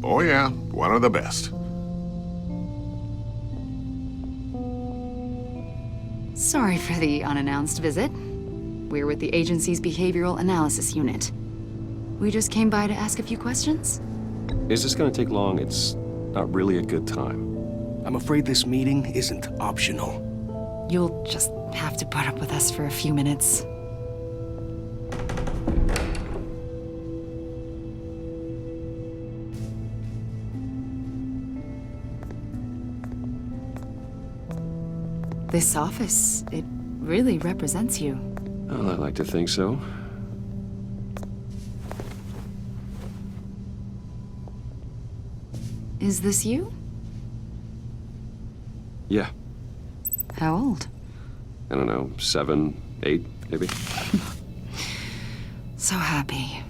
Oh yeah, one of the best. Sorry for the unannounced visit. We're with the agency's behavioral analysis unit. We just came by to ask a few questions. Is this gonna take long? It's not really a good time. I'm afraid this meeting isn't optional. You'll just have to put up with us for a few minutes. This office, it really represents you. Well, I like to think so. Is this you? Yeah, How old? I don't know, 7, 8, maybe? So happy.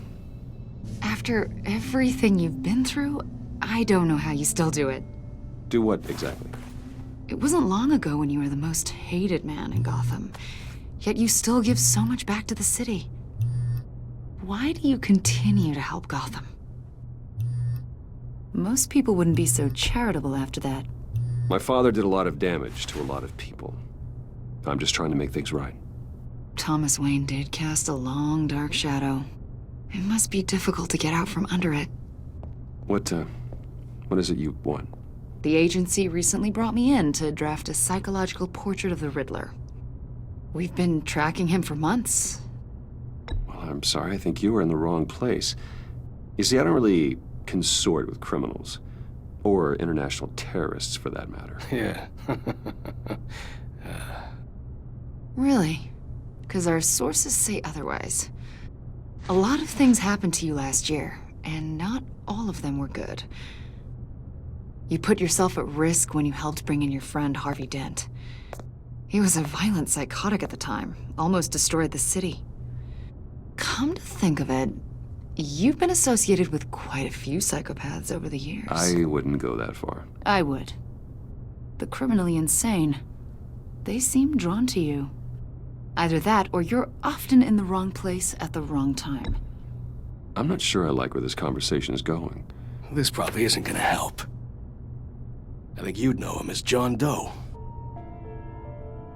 After everything you've been through, I don't know how you still do it. Do what exactly? It wasn't long ago when you were the most hated man in Gotham, yet you still give so much back to the city. Why do you continue to help Gotham? Most people wouldn't be so charitable after that. My father did a lot of damage to a lot of people. I'm just trying to make things right. Thomas Wayne did cast a long, dark shadow. It must be difficult to get out from under it. What is it you want? The agency recently brought me in to draft a psychological portrait of the Riddler. We've been tracking him for months. Well, I'm sorry, I think you were in the wrong place. You see, I don't really consort with criminals. Or international terrorists, for that matter. Yeah. Really? Because our sources say otherwise. A lot of things happened to you last year, and not all of them were good. You put yourself at risk when you helped bring in your friend Harvey Dent. He was a violent psychotic at the time, almost destroyed the city. Come to think of it, you've been associated with quite a few psychopaths over the years. I wouldn't go that far. I would. The criminally insane. They seem drawn to you. Either that, or you're often in the wrong place at the wrong time. I'm not sure I like where this conversation is going. This probably isn't gonna help. I think you'd know him as John Doe.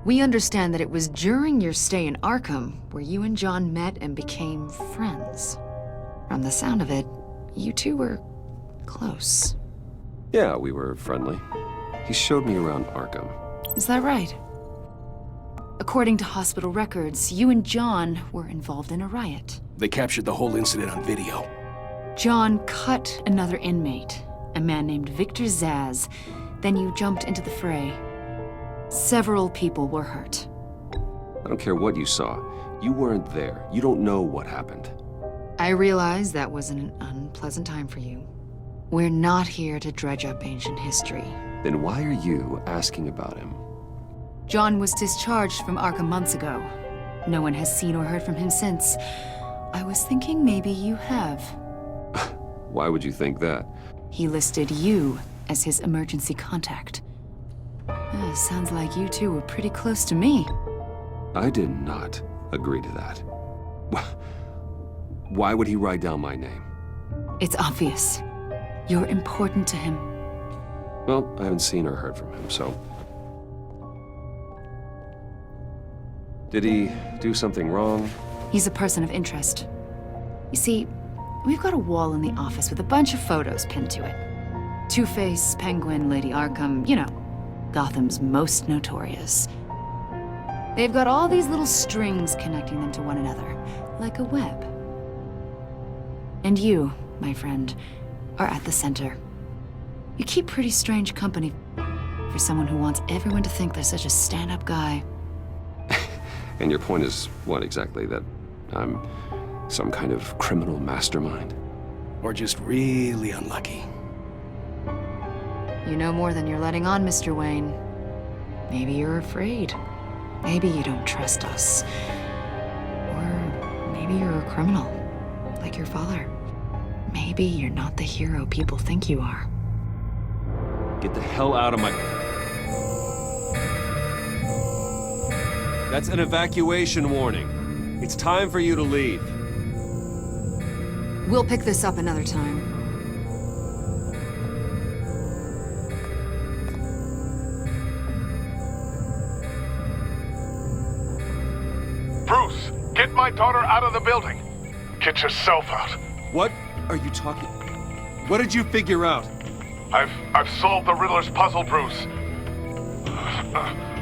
We understand that it was during your stay in Arkham where you and John met and became friends. From the sound of it, you two were close. Yeah, we were friendly. He showed me around Arkham. Is that right? According to hospital records, you and John were involved in a riot. They captured the whole incident on video. John cut another inmate, a man named Victor Zsasz. Then you jumped into the fray. Several people were hurt. I don't care what you saw. You weren't there. You don't know what happened. I realize that was an unpleasant time for you. We're not here to dredge up ancient history. Then why are you asking about him? John was discharged from Arkham months ago. No one has seen or heard from him since. I was thinking maybe you have. Why would you think that? He listed you as his emergency contact. Sounds like you two were pretty close to me. I did not agree to that. Why would he write down my name? It's obvious. You're important to him. Well, I haven't seen or heard from him, so... Did he do something wrong? He's a person of interest. You see, we've got a wall in the office with a bunch of photos pinned to it. Two-Face, Penguin, Lady Arkham, you know, Gotham's most notorious. They've got all these little strings connecting them to one another, like a web. And you, my friend, are at the center. You keep pretty strange company for someone who wants everyone to think they're such a stand-up guy. And your point is what exactly? That I'm some kind of criminal mastermind? Or just really unlucky. You know more than you're letting on, Mr. Wayne. Maybe you're afraid. Maybe you don't trust us. Or maybe you're a criminal, like your father. Maybe you're not the hero people think you are. Get the hell out of my... That's an evacuation warning. It's time for you to leave. We'll pick this up another time. my daughter out of the building. Get yourself out. What are you talking? What did you figure out? I've solved the Riddler's puzzle, Bruce.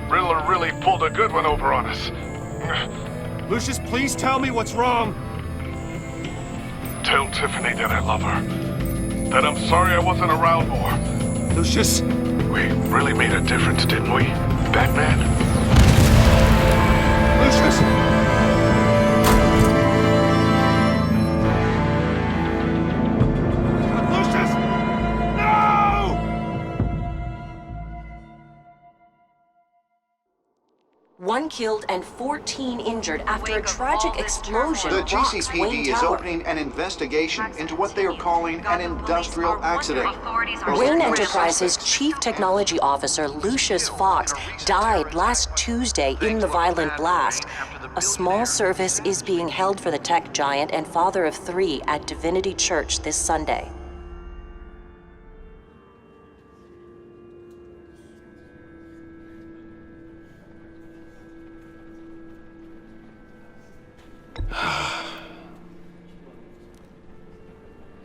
Riddler really pulled a good one over on us. Lucius, please tell me what's wrong. Tell Tiffany that I love her. That I'm sorry I wasn't around more. Lucius, We really made a difference, didn't we, Batman? Lucius! Lucius! No! One killed and 14 injured after a tragic explosion The rocks GCPD Wayne is Tower. opening an investigation into what they are calling an industrial accident. Wayne Enterprises Chief Technology Officer Lucius Fox died last Tuesday in the violent blast. A small service is being held for the tech giant and father of 3 at Divinity Church this Sunday.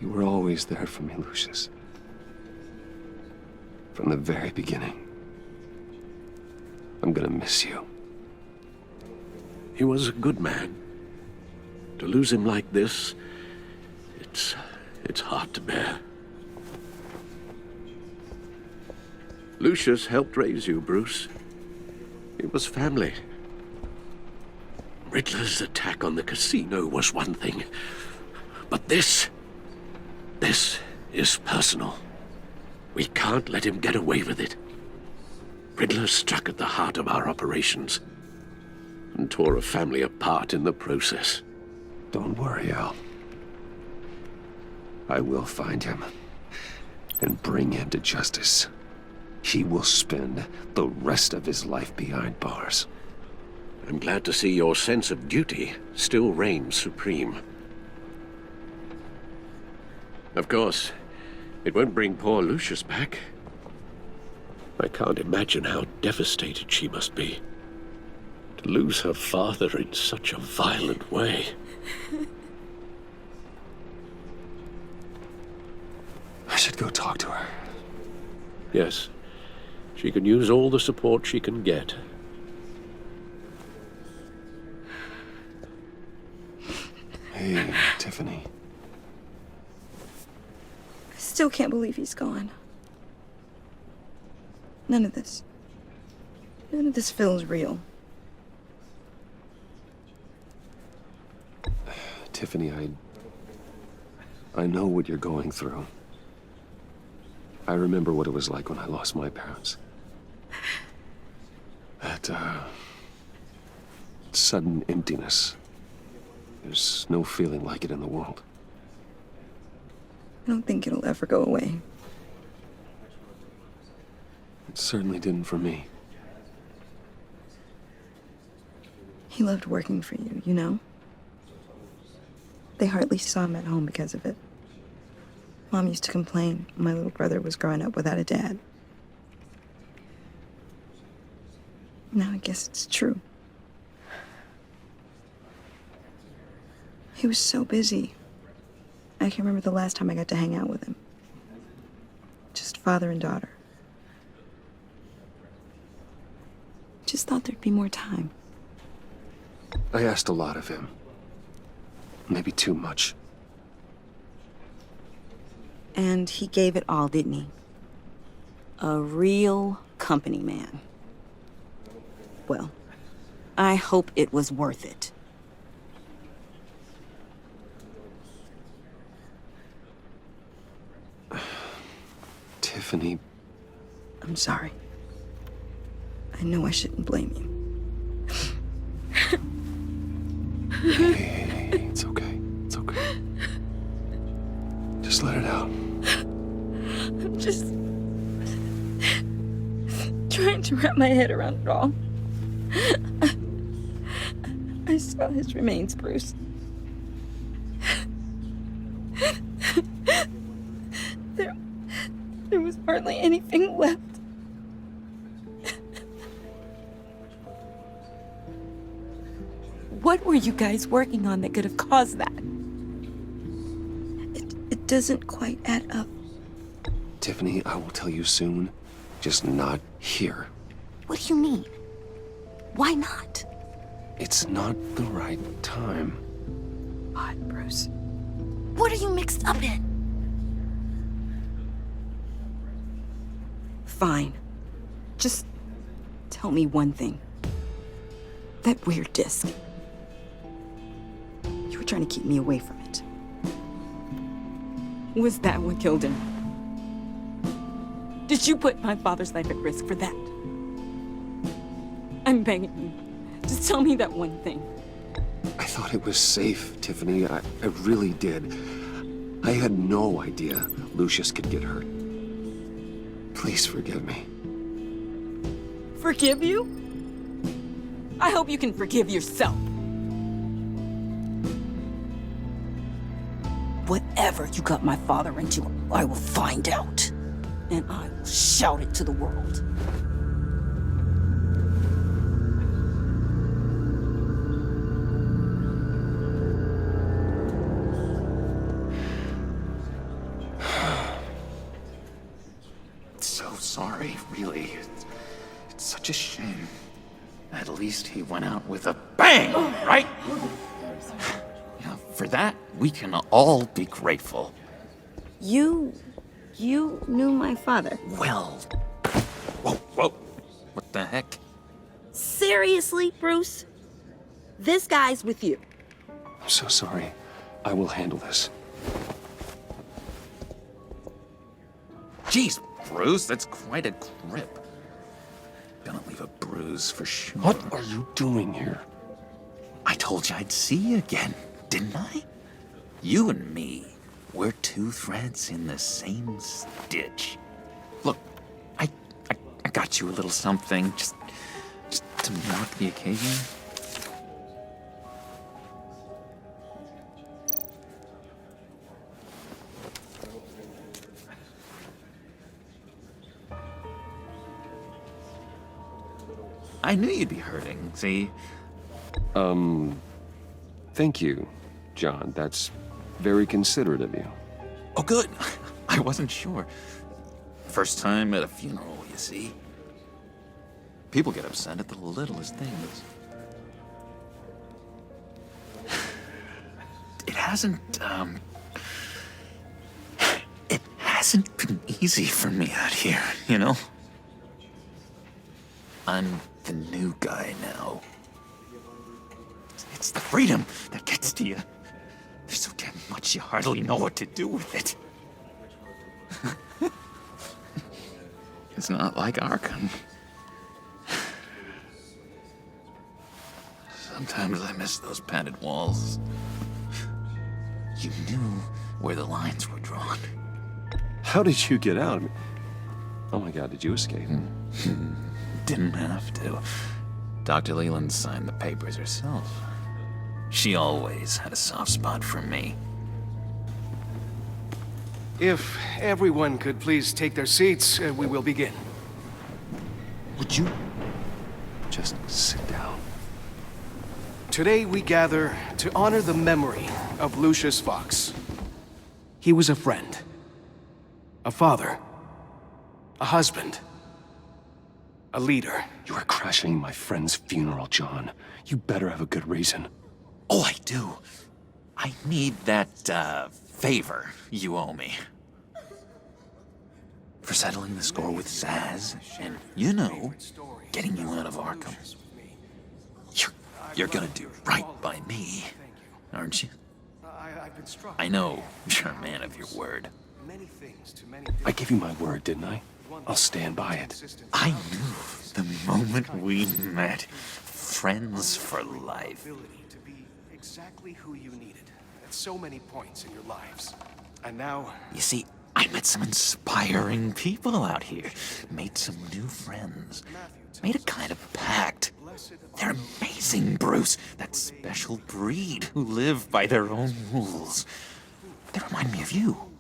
You were always there for me, Lucius. From the very beginning. I'm gonna miss you. He was a good man. To lose him like this, it's hard to bear. Lucius helped raise you, Bruce. It was family. Riddler's attack on the casino was one thing, but this is personal. We can't let him get away with it. Riddler struck at the heart of our operations and tore a family apart in the process. Don't worry, Al. I will find him and bring him to justice. He will spend the rest of his life behind bars. I'm glad to see your sense of duty still reigns supreme. Of course, it won't bring poor Lucius back. I can't imagine how devastated she must be. To lose her father in such a violent way. I should go talk to her. Yes, she can use all the support she can get. Hey, Tiffany. I still can't believe he's gone. None of this feels real. Tiffany, I know what you're going through. I remember what it was like when I lost my parents. That, sudden emptiness. There's no feeling like it in the world. I don't think it'll ever go away. It certainly didn't for me. He loved working for you, you know? They hardly saw him at home because of it. Mom used to complain my little brother was growing up without a dad. Now I guess it's true. He was so busy. I can remember the last time I got to hang out with him. Just father and daughter. Just thought there'd be more time. I asked a lot of him. Maybe too much. And he gave it all, didn't he? A real company man. Well, I hope it was worth it. Tiffany, I'm sorry. I know I shouldn't blame you. hey, it's okay. It's okay. Just let it out. I'm just trying to wrap my head around it all. I saw his remains, Bruce. There was hardly anything left. What were you guys working on that could have caused that? It doesn't quite add up. Tiffany, I will tell you soon. Just not here. What do you mean? Why not? It's not the right time. Odd, Bruce. What are you mixed up in? Fine. Just tell me one thing. That weird disc. You were trying to keep me away from it. Was that what killed him? Did you put my father's life at risk for that? I'm begging you. Just tell me that one thing. I thought it was safe, Tiffany. I really did. I had no idea Lucius could get hurt. Please forgive me. Forgive you? I hope you can forgive yourself. Whatever you got my father into, I will find out. And I will shout it to the world. So sorry, really. It's such a shame. At least he went out with a bang, right? Yeah, for that, we can all be grateful. You knew my father. Well, whoa. What the heck? Seriously, Bruce? This guy's with you. I'm so sorry. I will handle this. Jeez, Bruce, that's quite a grip. Gonna leave a bruise for sure. What are you doing here? I told you I'd see you again, didn't I? You and me, we're two threads in the same stitch. Look, I got you a little something, just to mark the occasion. I knew you'd be hurting, see? Thank you, John. That's very considerate of you. Oh, good. I wasn't sure. First time at a funeral, you see? People get upset at the littlest things. It hasn't been easy for me out here, you know? I'm the new guy now. It's the freedom that gets to you. There's so damn much you hardly know what to do with it. It's not like Arkham. Sometimes I miss those padded walls. You knew where the lines were drawn. How did you get out? Oh my God, did you escape? Didn't have to. Dr. Leland signed the papers herself. She always had a soft spot for me. If everyone could please take their seats, we will begin. Would you just sit down? Today we gather to honor the memory of Lucius Fox. He was a friend, a father, a husband, a leader. You are crashing my friend's funeral, John. You better have a good reason. Oh, I do. I need that, favor you owe me. For settling the score with Zsasz, and, you know, getting you out of Arkham. You're gonna do right by me, aren't you? I know you're a man of your word. I gave you my word, didn't I? I'll stand by it. I knew the moment we met. Friends for life. To be exactly who you needed at so many points in your lives. And now... You see, I met some inspiring people out here. Made some new friends. Made a kind of pact. They're amazing, Bruce. That special breed who live by their own rules. They remind me of you.